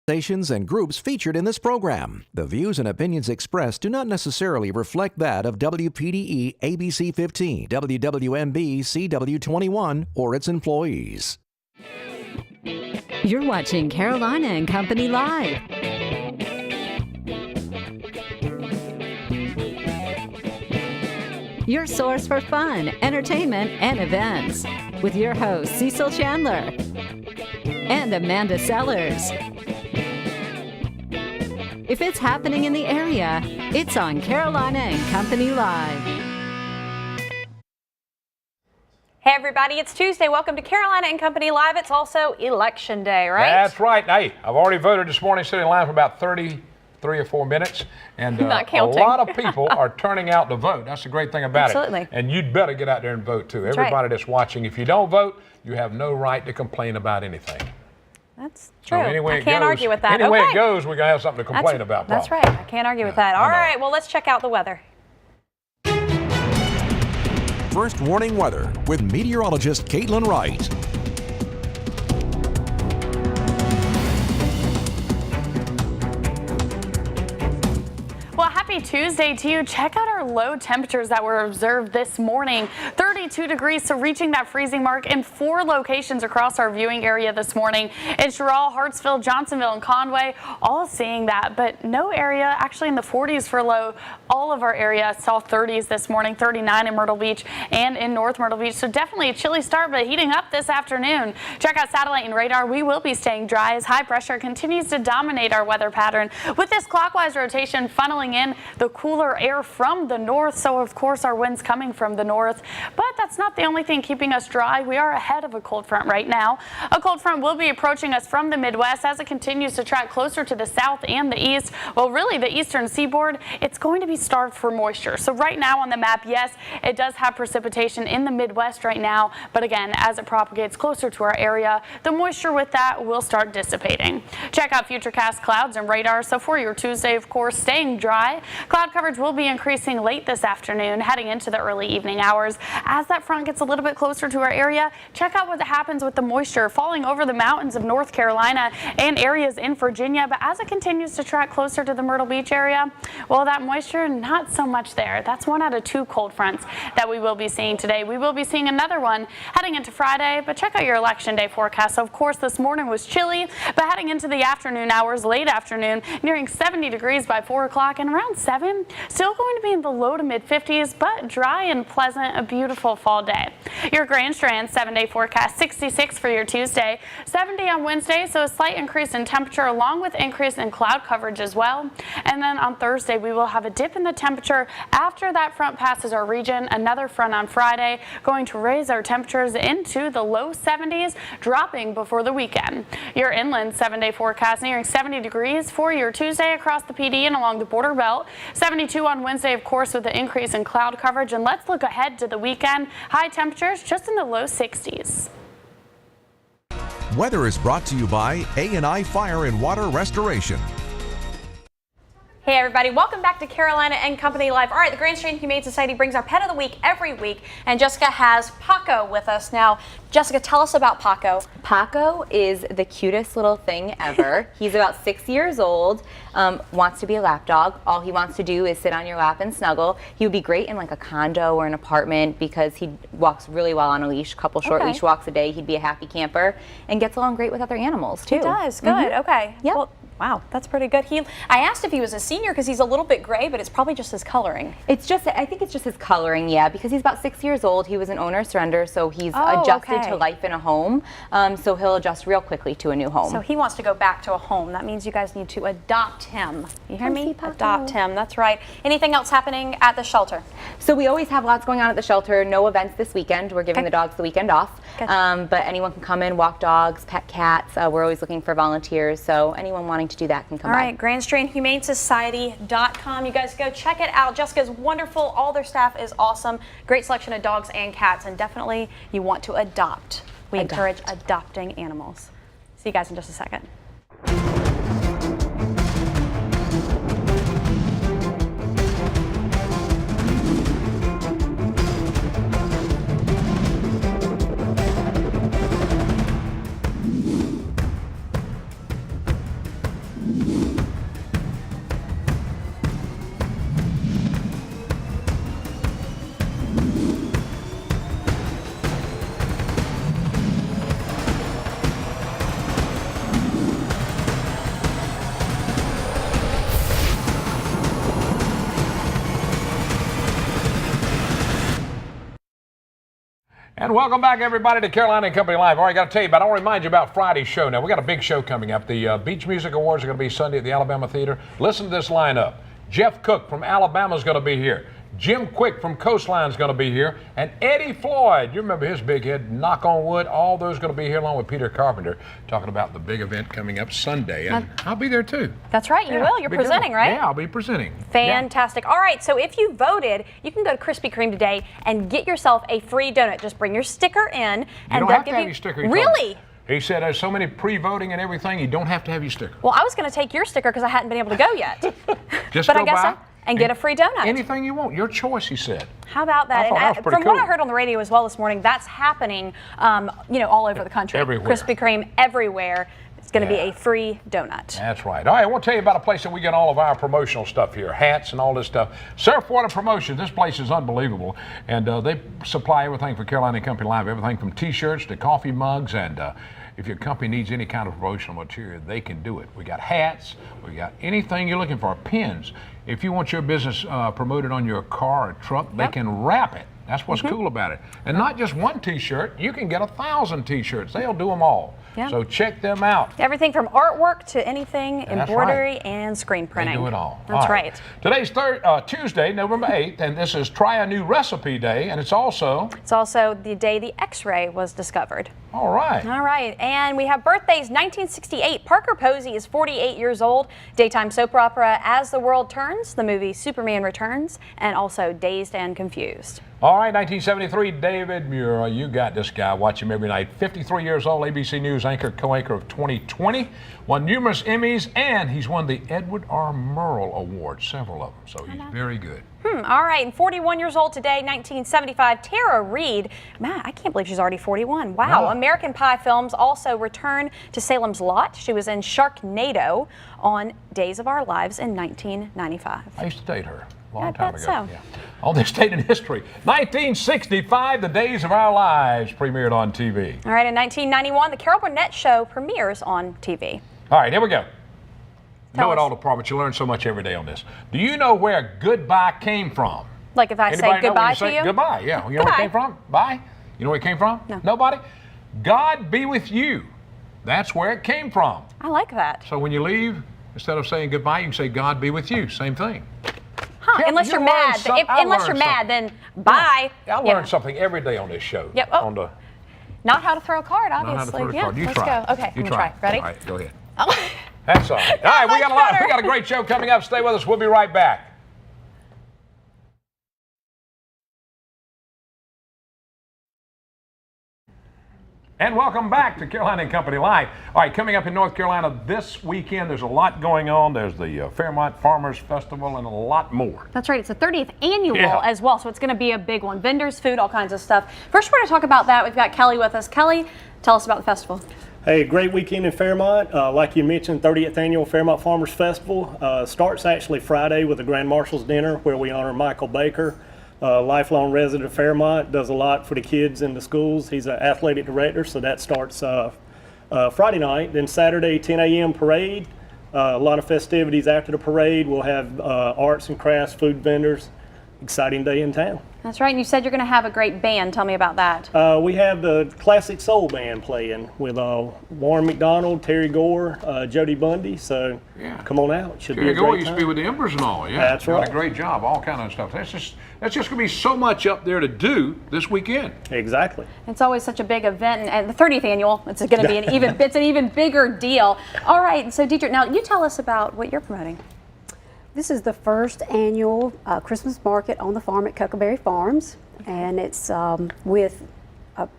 Stations and groups featured in this program. The views and opinions expressed do not necessarily reflect that of WPDE ABC 15, WWMB CW 21, or its employees. You're watching Carolina and Company Live. Your source for fun, entertainment, and events. With your hosts, Cecil Chandler and Amanda Sellers. If it's happening in the area, it's on Carolina and Company Live. Hey everybody, it's Tuesday. Welcome to Carolina and Company Live. It's also Election Day, right? That's right. Hey, I've already voted this morning, sitting in line for about 33 or 4 minutes, and a lot of people are turning out to vote. That's the great thing about Absolutely. it. And you'd better get out there and vote too. That's Everybody right. that's watching, if you don't vote, you have no right to complain about anything. That's true. Anyway I can't argue with that. Anyway it goes, we're going to have something to complain about. That's right. I can't argue with that. All right, well, let's check out the weather. First warning weather with meteorologist Caitlin Wright. Well, happy Tuesday to you. Check out our low temperatures that were observed this morning. 32 degrees, so reaching that freezing mark in 4 locations across our viewing area this morning. In Sherrill, Hartsville, Johnsonville, and Conway, all seeing that, but no area actually in the 40s for low. All of our area saw 30s this morning, 39 in Myrtle Beach and in North Myrtle Beach. So definitely a chilly start, but heating up this afternoon. Check out satellite and radar. We will be staying dry as high pressure continues to dominate our weather pattern, with this clockwise rotation funneling in the cooler air from the north. So of course our winds coming from the north, but that's not the only thing keeping us dry. We are ahead of a cold front right now. A cold front will be approaching us from the Midwest as it continues to track closer to the south and the east. Well, really the eastern seaboard, it's going to be starved for moisture. So right now on the map, yes, it does have precipitation in the Midwest right now, but again, as it propagates closer to our area, the moisture with that will start dissipating. Check out Futurecast clouds and radar. So for your Tuesday, of course, staying dry. Cloud coverage will be increasing late this afternoon, heading into the early evening hours. As that front gets a little bit closer to our area, check out what happens with the moisture falling over the mountains of North Carolina and areas in Virginia. But as it continues to track closer to the Myrtle Beach area, well, that moisture, not so much there. That's 1 out of 2 cold fronts that we will be seeing today. We will be seeing another one heading into Friday, but check out your Election Day forecast. So of course, this morning was chilly, but heading into the afternoon hours, late afternoon, nearing 70 degrees by 4 o'clock and around 7, still going to be in the low to mid 50s, but dry and pleasant, a beautiful fall day. Your Grand Strand 7-day forecast, 66 for your Tuesday, 70 on Wednesday, so a slight increase in temperature along with increase in cloud coverage as well. And then on Thursday, we will have a dip in the temperature after that front passes our region. Another front on Friday, going to raise our temperatures into the low 70s, dropping before the weekend. Your inland 7-day forecast nearing 70 degrees for your Tuesday across the PD and along the border belt. 72 on Wednesday, of course, with the increase in cloud coverage. And let's look ahead to the weekend. High temperatures just in the low 60s. Weather is brought to you by A&I Fire and Water Restoration. Hey everybody, welcome back to Carolina and Company Live. All right, the Grand Strand Humane Society brings our Pet of the Week every week, and Jessica has Paco with us now. Jessica, tell us about Paco. Paco is the cutest little thing ever. He's about 6 years old, wants to be a lap dog. All he wants to do is sit on your lap and snuggle. He would be great in like a condo or an apartment because he walks really well on a leash, a couple short leash walks a day. He'd be a happy camper and gets along great with other animals too. He does, good, okay. Yep. Well, wow, that's pretty good. I asked if he was a senior because he's a little bit gray, but it's probably just his coloring. I think it's just his coloring, yeah, because he's about 6 years old. He was an owner surrender, so he's adjusted to life in a home. So he'll adjust real quickly to a new home. So he wants to go back to a home. That means you guys need to adopt him. You hear me? Adopt him, that's right. Anything else happening at the shelter? So we always have lots going on at the shelter. No events this weekend. We're giving the dogs the weekend off. But anyone can come in, walk dogs, pet cats. We're always looking for volunteers, so anyone wanting to do that can come by. All right, GrandStrandHumaneSociety.com. You guys go check it out. Jessica's wonderful. All their staff is awesome. Great selection of dogs and cats, and definitely you want to adopt. We encourage adopting animals. See you guys in just a second. And welcome back, everybody, to Carolina and Company Live. All right, I got to tell you about, I want to remind you about Friday's show. Now, we got a big show coming up. The Beach Music Awards are going to be Sunday at the Alabama Theater. Listen to this lineup. Jeff Cook from Alabama is going to be here. Jim Quick from Coastline is going to be here. And Eddie Floyd, you remember his big hit, Knock on Wood. All those going to be here along with Peter Carpenter, talking about the big event coming up Sunday. And I'll be there too. That's right, you will. You're presenting, right? Yeah, I'll be presenting. Fantastic. Yeah. All right, so if you voted, you can go to Krispy Kreme today and get yourself a free donut. Just bring your sticker in. You and don't have to have your sticker. Really? He said there's so many pre-voting and everything, you don't have to have your sticker. Well, I was going to take your sticker because I hadn't been able to go yet. Just but go I guess by and get a free donut. Anything you want, your choice, he said. How about that? That was from cool. what I heard on the radio as well this morning, that's happening, all over the country. Everywhere. Krispy Kreme everywhere. It's going to be a free donut. That's right. All right, I want to tell you about a place that we get all of our promotional stuff here, hats and all this stuff. Surfwater Promotion. This place is unbelievable, and they supply everything for Carolina and Company Live, everything from T-shirts to coffee mugs, and if your company needs any kind of promotional material, they can do it. We got hats, we got anything you're looking for, pins. If you want your business promoted on your car or truck, they can wrap it. That's what's cool about it. And not just one T-shirt, you can get 1,000 T-shirts. They'll do them all. Yeah. So check them out. Everything from artwork to anything, embroidery and screen printing. They do it all. That's right. Today's Tuesday, November 8th, and this is Try a New Recipe Day, and it's also the day the X-ray was discovered. All right. All right, and we have birthdays. 1968, Parker Posey is 48 years old. Daytime soap opera As the World Turns, the movie Superman Returns, and also Dazed and Confused. All right, 1973, David Muir, you got this guy. Watch him every night. 53 years old, ABC News anchor, co-anchor of 2020. Won numerous Emmys, and he's won the Edward R. Murrow Award, several of them. So he's very good. All right, and 41 years old today, 1975, Tara Reid. Man, I can't believe she's already 41. Wow. No. American Pie Films also returned to Salem's Lot. She was in Sharknado on Days of Our Lives in 1995. I used to date her. Long time ago. So. Yeah. On this date in history, 1965, The Days of Our Lives premiered on TV. All right, in 1991, The Carol Burnett Show premieres on TV. All right, here we go. Know-it-all department. You learn so much every day on this. Do you know where goodbye came from? Like if I say goodbye to you? Goodbye, yeah. You know where it came from? Bye. You know where it came from? No. Nobody? God be with you. That's where it came from. I like that. So when you leave, instead of saying goodbye, you can say God be with you. Same thing. Huh, Yeah, unless you you're learn mad. some- Unless you're mad, then bye. I learn something every day on this show. Yep. Oh. Not how to throw a card, obviously. Not how to throw a yeah, card. You let's try. go. Okay, You I'm try. gonna try. Ready? All right, go ahead. Oh. That's all right. All right, we got a great show coming up. Stay with us. We'll be right back. And welcome back to Carolina and Company Live. All right, coming up in North Carolina this weekend, there's a lot going on. There's the Fairmont Farmers Festival and a lot more. That's right. It's the 30th annual as well, so it's going to be a big one. Vendors, food, all kinds of stuff. First, we're going to talk about that. We've got Kelly with us. Kelly, tell us about the festival. Hey, great weekend in Fairmont. Like you mentioned, 30th annual Fairmont Farmers Festival starts actually Friday with a Grand Marshals dinner where we honor Michael Baker. Lifelong resident of Fairmont, does a lot for the kids in the schools. He's an athletic director, so that starts Friday night. Then Saturday, 10 a.m. parade. A lot of festivities after the parade. We'll have arts and crafts, food vendors. Exciting day in town. That's right, and you said you're going to have a great band. Tell me about that. We have the Classic Soul Band playing with Warren McDonald, Terry Gore, Jody Bundy. So come on out. It should be a great Terry Gore used time. to be with the Embers and all. Yeah, That's right. Did a great job. All kind of stuff. That's just going to be so much up there to do this weekend. Exactly. It's always such a big event, and the 30th annual, it's going to be it's an even bigger deal. All right, so Deidre, now you tell us about what you're promoting. This is the first annual Christmas market on the farm at Cuckleberry Farms, and it's we're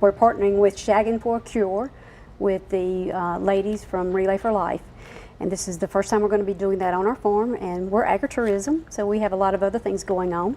partnering with Shaggin' for a Cure with the ladies from Relay for Life. And this is the first time we're going to be doing that on our farm, and we're agritourism, so we have a lot of other things going on.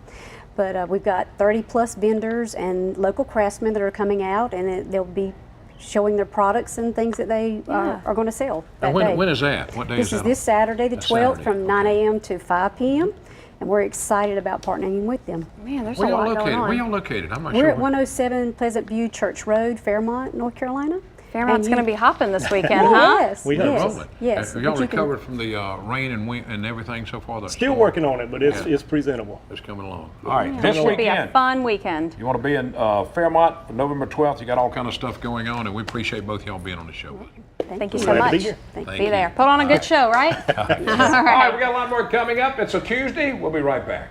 But we've got 30 plus vendors and local craftsmen that are coming out, and they'll be showing their products and things that they are going to sell that day. When is that? What day This is is that? this Saturday, the That's 12th, Saturday. from 9 a.m. to 5 p.m. And we're excited about partnering with them. Man, there's Where a y'all lot going located? on. Where y'all located? I'm not We're sure. at 107 Pleasant View Church Road, Fairmont, North Carolina. Fairmont's And going to be hopping this weekend, Oh, huh? yes, We hope yes, Rolling. yes. Have y'all But you can- recovered from the rain and wind and everything so far? That's Still working on it, but it's presentable. It's coming along. All right, It this should be a weekend. fun weekend. You want to be in Fairmont for November 12th. You got all kind of stuff going on, and we appreciate both y'all being on the show. Thank you so Glad to much. be here. Thank Thank Be you. there. Put on a good show, right? All right, we got a lot more coming up. It's a Tuesday. We'll be right back.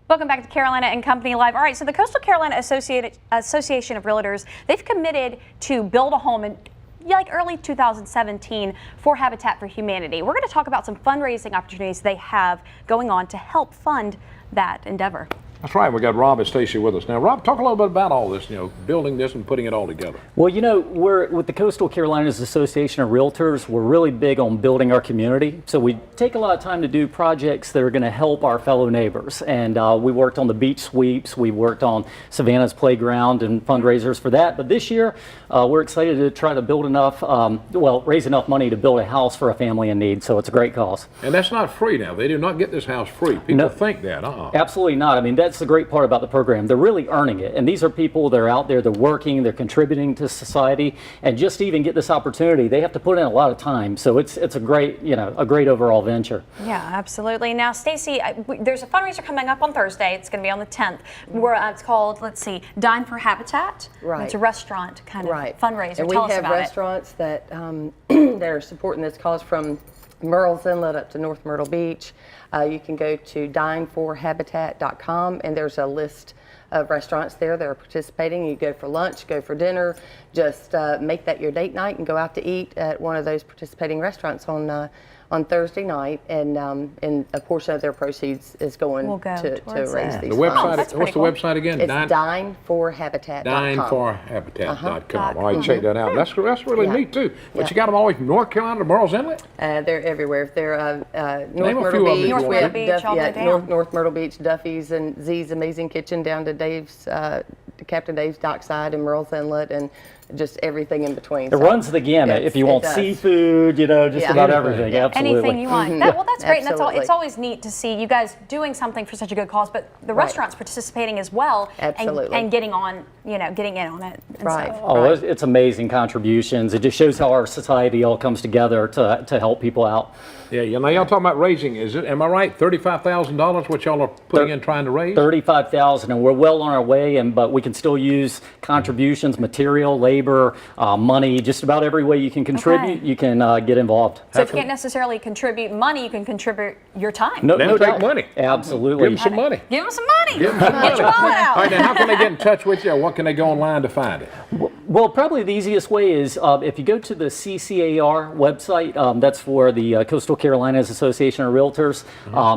Welcome back to Carolina and Company Live. All right, so the Coastal Carolina Association of Realtors, they've committed to build a home in like early 2017 for Habitat for Humanity. We're going to talk about some fundraising opportunities they have going on to help fund that endeavor. That's right. We got Rob and Stacy with us now. Rob, talk a little bit about all this. Building this and putting it all together. Well, we're with the Coastal Carolinas Association of Realtors. We're really big on building our community. So we take a lot of time to do projects that are going to help our fellow neighbors. And we worked on the beach sweeps. We worked on Savannah's playground and fundraisers for that. But this year, we're excited to try to build enough, raise enough money to build a house for a family in need. So it's a great cause. And that's not free now. They do not get this house free. People No. think that. Absolutely not. I mean, that's the great part about the program. They're really earning it. And these are people that are out there, they're working, they're contributing to society, and just to even get this opportunity, they have to put in a lot of time. So it's a great, a great overall venture. Yeah, absolutely. Now, Stacy, there's a fundraiser coming up on Thursday. It's going to be on the 10th. Where it's called, Dine for Habitat. Right. It's a restaurant kind of fundraiser. And Tell we us have about restaurants that that are supporting this cause from Murrells Inlet up to North Myrtle Beach. You can go to dineforhabitat.com, and there's a list of restaurants there that are participating. You go for lunch, go for dinner, just make that your date night and go out to eat at one of those participating restaurants on Thursday night, and a portion of their proceeds is going We'll go to towards raise it. these The website. funds. that's What's the pretty cool. website again? It's dineforhabitat.com. Dineforhabitat.com. All right, check that out. That's really Yeah. neat too. But Yeah. you got them all the way from North Carolina to Murrells Inlet. They're everywhere. They're Name North a Myrtle few of them Beach, if you North want Myrtle to. Beach, all the way down. North Myrtle Beach, Duffy's and Z's Amazing Kitchen down to Dave's, Captain Dave's Dockside and Murrells Inlet, and just everything in between. It runs the gamut. Yes, If you it want does. seafood, just Yeah. about Anything. everything. Yeah. Absolutely. Anything you want. Well, that's great. And Absolutely. it's always neat to see you guys doing something for such a good cause, but the restaurants participating as well. Absolutely. And getting on, getting in on it. And Right. stuff. Oh, it's amazing contributions. It just shows how our society all comes together to help people out. Yeah, now y'all talking about raising, am I right, $35,000 what y'all are putting in trying to raise? 35,000, and we're well on our way. But we can still use contributions, material, labor, money, just about every way you can contribute. Okay. You can get involved. So if you can't necessarily contribute money, you can contribute your time. No They'll take doubt. money. Absolutely. Give them some money. Give them some money. Give 'em some Get money. your wallet out. All right, now how can they get in touch with you, or what can they go online to find it? Well, probably the easiest way is if you go to the CCAR website, that's for the Coastal Carolinas Association of Realtors.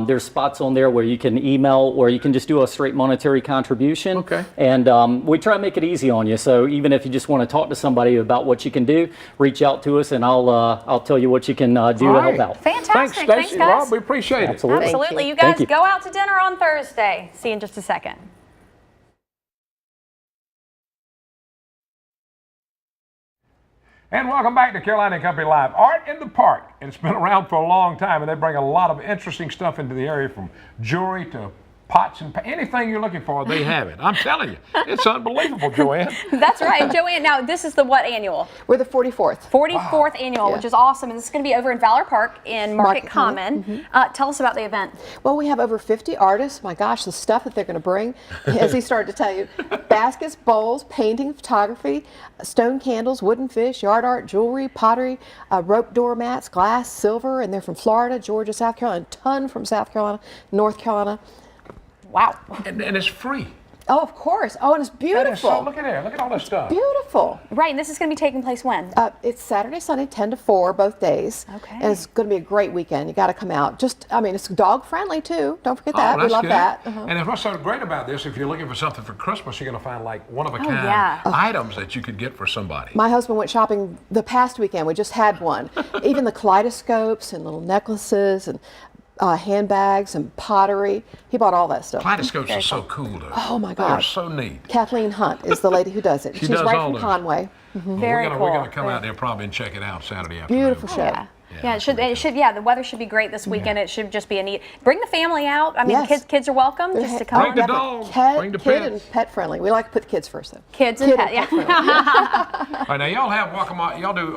There's spots on there where you can email, or you can just do a straight monetary contribution. Okay. And we try to make it easy on you. So even if you just want to talk to somebody about what you can do, reach out to us, and I'll tell you what you can do All to right. help out. Fantastic. Thanks, Stacy, guys. Rob, we appreciate it. Absolutely. Absolutely. You Thank guys you. go out to dinner on Thursday. See you in just a second. And welcome back to Carolina and Company Live. Art in the Park. It's been around for a long time, and they bring a lot of interesting stuff into the area, from jewelry to pots and anything you're looking for, they have it. I'm telling you, it's unbelievable, Joanne. That's right. Joanne, now this is the what annual? We're the 44th. 44th annual, Yeah. which is awesome. And this is going to be over in Valor Park in Market Market Common. Common. Tell us about the event. Well, we have over 50 artists. My gosh, the stuff that they're going to bring, as he started to tell you, baskets, bowls, painting, photography, stone candles, wooden fish, yard art, jewelry, pottery, rope doormats, glass, silver, and they're from Florida, Georgia, South Carolina, a ton from South Carolina, North Carolina. Wow. And it's free. Oh, of course. Oh, and it's That is beautiful. so, look at there. Look at all this stuff. Beautiful. Right, and this is going to be taking place when? It's Saturday, Sunday, 10 to 4, both days. Okay. And it's going to be a great weekend. You got to come out. It's dog friendly too. Don't forget that. Oh, We that's love good. that. And what's so great about this, if you're looking for something for Christmas, you're going to find like one-of-a-kind yeah. items that you could get for somebody. My husband went shopping the past weekend. We just had one. Even the kaleidoscopes and little necklaces and handbags and pottery. He bought all that stuff. Kaleidoscopes are so cool, though. Oh my They're gosh. so neat. Kathleen Hunt is the lady who does it. She She's does right all from those. Conway. Very We're cool. going to come out there probably and check it out Saturday afternoon. Beautiful show. Yeah. Yeah, it should. Yeah, the weather should be great this weekend. It should just be a neat. Bring the family out. I mean, Yes. kids are welcome just to come. Bring the dog. Bring the Kid pets. and pet friendly. We like to put the kids first, though. Kids and pets. Yeah. All right, now y'all have y'all do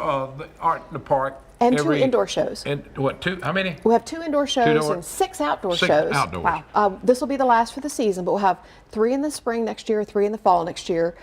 the art in the park. And 2 indoor shows. And what, 2? How many? We have 2 indoor shows indoor- and 6 outdoor 6 shows. outdoors. Wow. This will be the last for the season, but we'll have 3 in the spring next year, 3 in the fall next year.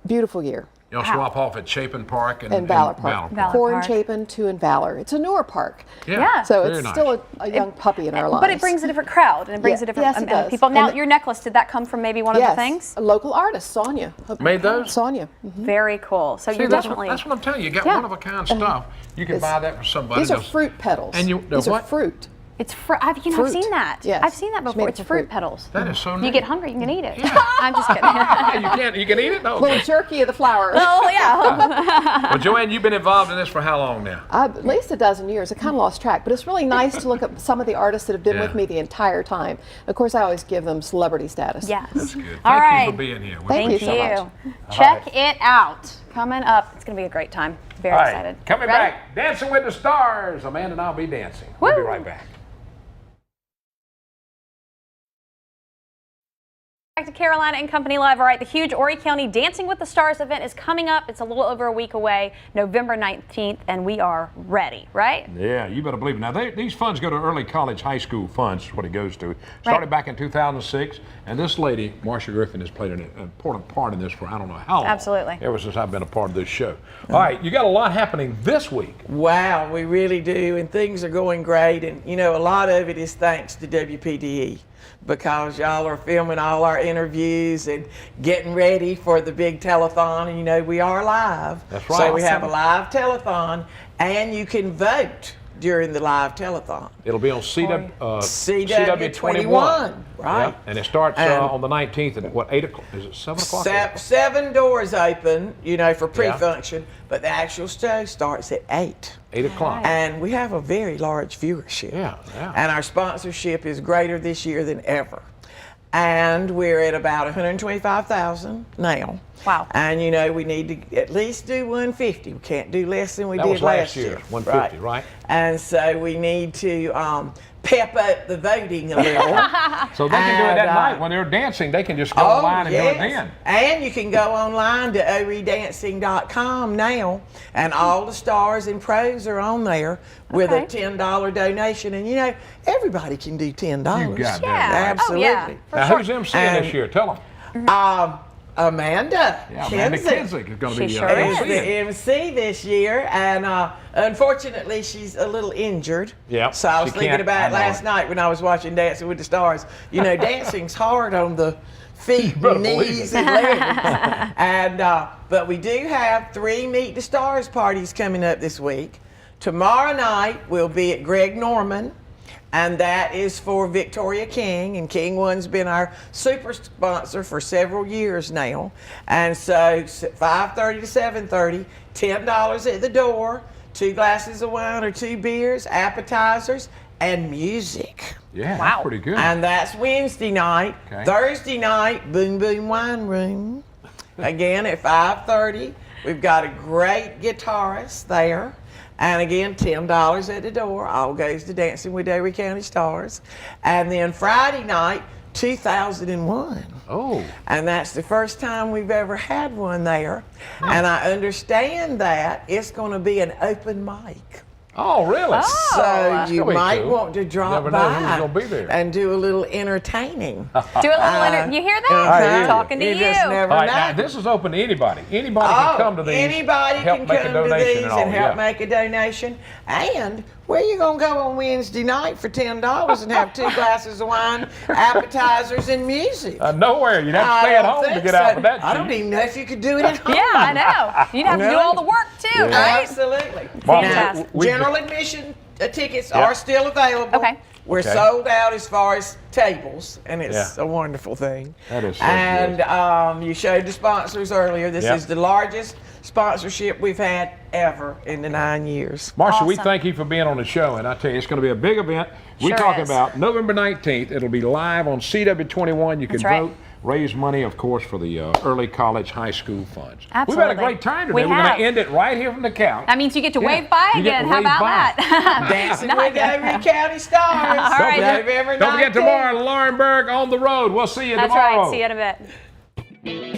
Beautiful year. Y'all swap off at Chapin Park and Valor Park. Valor 4 in Park. Chapin, 2 in Valor. It's a newer park. Yeah. So very it's nice. still a young puppy in our lives. But it brings a different crowd and it brings Yeah. a different Yes, it does. people. Now, And your necklace, did that come from maybe one of the things? A local artist, Sonia. Made those? Sonia. Very cool. So See, you're that's definitely. what I'm telling you. You got Yeah. one-of-a-kind stuff. You can buy that for somebody. These are that's- fruit petals. And These are what? fruit. It's I've Fruit. seen that. Yes. I've seen that She made before. it It's from fruit fruit. petals. That is so neat. You get hungry, you can eat it. Yeah. I'm just kidding. You can eat it? No. Little jerky of the flower. Oh yeah. Well, Joanne, you've been involved in this for how long now? At least a dozen years. I kind of lost track, but it's really nice to look at some of the artists that have been Yeah. with me the entire time. Of course, I always give them celebrity status. Yes. That's good. All Thank right. you for being here. We Thank you Thank so you. much. Check it out. Coming up. It's going to be a great time. Very All right, excited. coming Ready? back, Dancing with the Stars. Amanda and I'll be dancing. We'll be Woo. right back. Back to Carolina and Company Live. All right, the huge Horry County Dancing with the Stars event is coming up. It's a little over a week away, November 19th, and we are ready, right? Yeah, you better believe it. Now, these funds go to early college, high school funds, is what it goes to. Started back in 2006, and this lady, Marcia Griffin, has played an important part in this for I don't know how long. Absolutely. Ever since I've been a part of this show. All right, you got a lot happening this week. Wow, we really do, and things are going great. And you know, a lot of it is thanks to WPDE, because y'all are filming all our interviews and getting ready for the big telethon. And you know, we are live. That's right. So we have a live telethon, and you can vote during the live telethon. It'll be on CW21. CW21, right. Yep. And it starts on the 19th at what, 8 o'clock? Is it 7 o'clock? 7 doors open, you know, for pre-function, but the actual show starts at 8. 8 o'clock. And we have a very large viewership. Yeah. And our sponsorship is greater this year than ever. And we're at about 125,000 now. Wow. And you know, we need to at least do 150. We can't do less than we That did was last year's, 150, right? And so we need to pep up the voting a little. So they can do it And, that night when they're dancing. They can just go online and do it then. And you can go online to oredancing.com now, and all the stars and pros are on there with a $10 donation. And you know, everybody can do $10. You got that Yeah. right. Absolutely. Oh, yeah. For Now, sure. who's emceeing this year? Tell them. Amanda. Yeah, Amanda Kinzik Kinzik is going to be She sure is emceeing. the MC this year, and unfortunately, she's a little injured. Yep, So I was she thinking can't- about I it know last it. night when I was watching Dancing with the Stars. You know, dancing's hard on the feet, better and believe knees, it. and legs. And but we do have 3 Meet the Stars parties coming up this week. Tomorrow night we'll be at Greg Norman. And that is for Victoria King, and King One's been our super sponsor for several years now. And so 5:30 to 7:30, $10 at the door, 2 glasses of wine or 2 beers, appetizers, and music. Yeah, Wow. that's pretty good. And that's Wednesday night. Okay. Thursday night, Boom Boom Wine Room. Again at 5:30. We've got a great guitarist there. And again, $10 at the door. All goes to Dancing with Horry County Stars. And then Friday night, 2001. Oh. And that's the first time we've ever had one there. And I understand that it's going to be an open mic. Oh, really? So you gonna be might cool. want to drop Never know who's by gonna be there. and do a little entertaining. Do a little you hear that? I hear Talking to you. just never All right, know. now, this is open to anybody. Anybody can come to these. Anybody help can make come a donation to these and all. and help Yeah. make a donation. And where you gonna go on Wednesday night for $10 and have 2 glasses of wine, appetizers, and music? Nowhere. You'd have to I stay at don't home to think get so. out for that. I don't cheap. even know if you could do it at home. Yeah, I know. You'd have to do all the work too, right? Absolutely. Barbara, Fantastic. we- General admission tickets Yeah. are still available. Okay. We're Okay. sold out as far as tables, and it's Yeah. a wonderful thing. That is so And you showed the sponsors earlier. This Yep. is the largest sponsorship we've had ever in the 9 years. Marcia, we Awesome. thank you for being on the show, and I tell you, it's going to be a big event. We're Sure talking is. about November 19th. It'll be live on CW21. You can That's right. vote, raise money, of course, for the early college, high school funds. We've had Absolutely. a great time today. We We're going have. to end it right here from the couch. That means you get to Yeah. wave bye You get to again. How wave about bye. that? Dancing with every county stars. All right. November Don't forget 19th. tomorrow, Laurenburg on the road. We'll see you That's tomorrow. right. See you in a bit.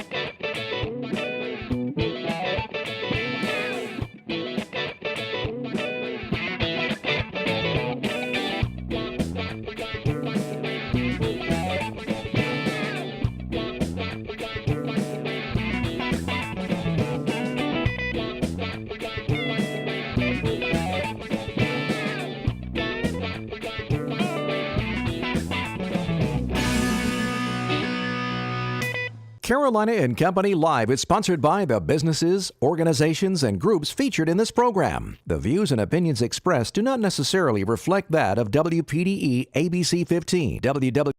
Carolina and Company Live is sponsored by the businesses, organizations, and groups featured in this program. The views and opinions expressed do not necessarily reflect that of WPDE ABC 15,